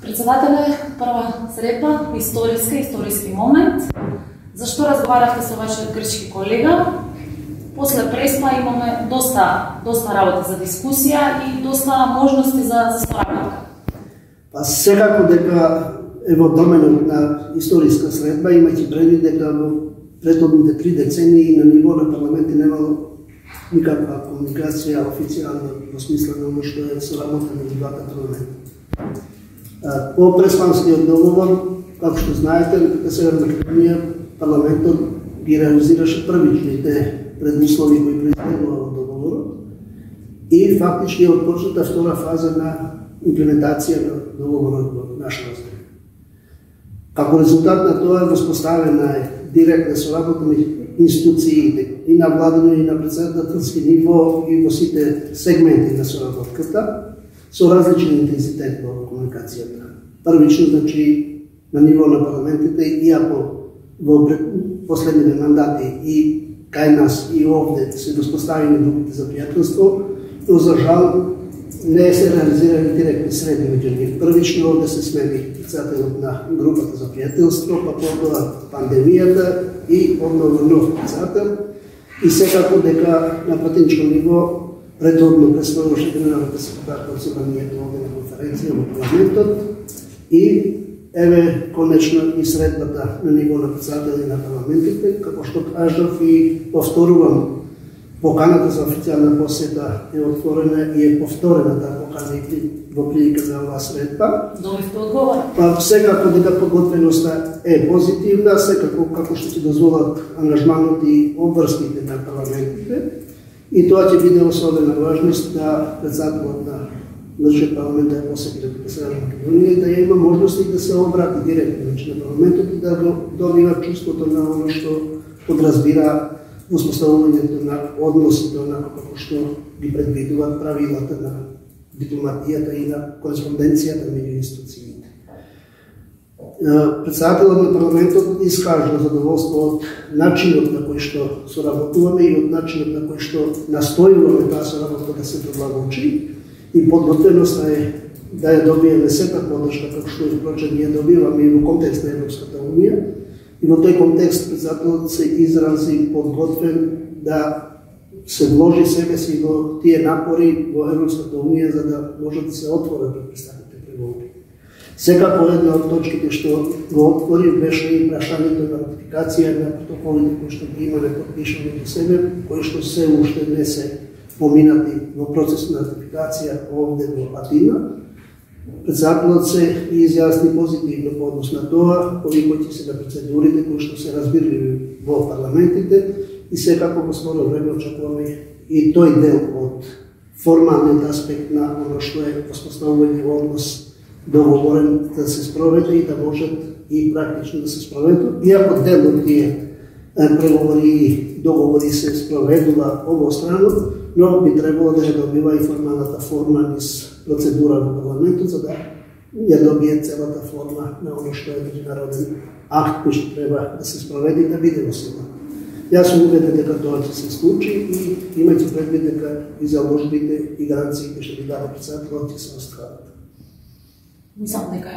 Председателе, прва средба, историски момент. Зашто разговаравте со вашиот грчки колега? После преспа имаме доста работа за дискусија и доста можности за соработка. Па секако дека е во доменот на историска средба, имајќи предвид дека во претходните 3 децении на ниво на парламенти немало никаква комуникација официјална во смисла на оно што е соработа меѓу двата парламента. По Преспанскиот договор, како што знаете, на Северна Македонија парламентот ги реализираше првичните предуслови кои произлегува од договорот и фактички отпочната втора фаза на имплементација на договорот во нашата земја. Како резултат на тоа воспоставена е директна соработа меѓу институциите и на владино и на председателски ниво и во сите сегменти на соработката со различен интензитет во комуникацијата. Првично, значи, на ниво на парламентите, иако во последните мандати и кај нас и овде се воспоставени групите за пријателство, но за жал не се реализирани директни средби меѓу нив. Првично овде се смени председателот на групата за пријателство, па потоа пандемијата и одново нов председател. И секако дека на пратеничко ниво предходно представуваше генералната секретарка од собранието овде на конференција во парламентот и еве конечно и средбата на ниво на председатели на парламентите, како што кажав и повторувам, поканата за официјална посета е отворена и е повторена таа покана и во прилика за оваа средба. Добивте одговор? Па секако дека подготвеноста е позитивна, секако како што ќе дозволат ангажманот и обврските на парламентите. И тоа ќе биде особена важност да председателот на нашиот парламент да ја посети Република Северна Македонија и да ја има можности да се обрати директно на парламентот и да го добива чувството на оно што подразбира воспоставувањето на односите онако како што ги предвидуваат правилата на дипломатијата и на кореспонденцијата меѓу институциите. Председателот на парламентот искажа задоволство од начинот на кој што соработуваме и од начинот на кој што настојуваме таа соработка да се продолжи и подготвеноста е да ја добиеме сета подршка како што впрочем ја добиваме и во контекст на Европската унија. И во тој контекст председателот се изрази подготвен да се вложи себе си во тие напори во Европската унија за да може да се отворат предпристапните преговори. Секако една од точките што го отвори беше и прашањето на ратификација на протоколите кои што ги имаме подпишани до себе, кои што се уште не се поминати во процес на ратификација овде во Атина. Председателот се изјасни позитивно по однос на тоа, колико ќе се на процедурите кои што се разбирливи во парламентите и секако во скоро време очекуваме и тој дел од формалниот аспект на оно што е воспоставување однос договорен да се спроведе и да можат и практично да се спроведат. Иако дел од тие преговори и договори се спроведува обострано, но би требало да ја добива и формалната форма низ процедура во парламентот, за да ја добие целата форма на оно што е меѓународен акт кој што треба да се спроведе и да биде во сила. Јас сум убеден дека тоа ќе се случи и имајќи предвид дека и заложбите и гаранциите што ги даде председателот ќе се остварат. Мислам дека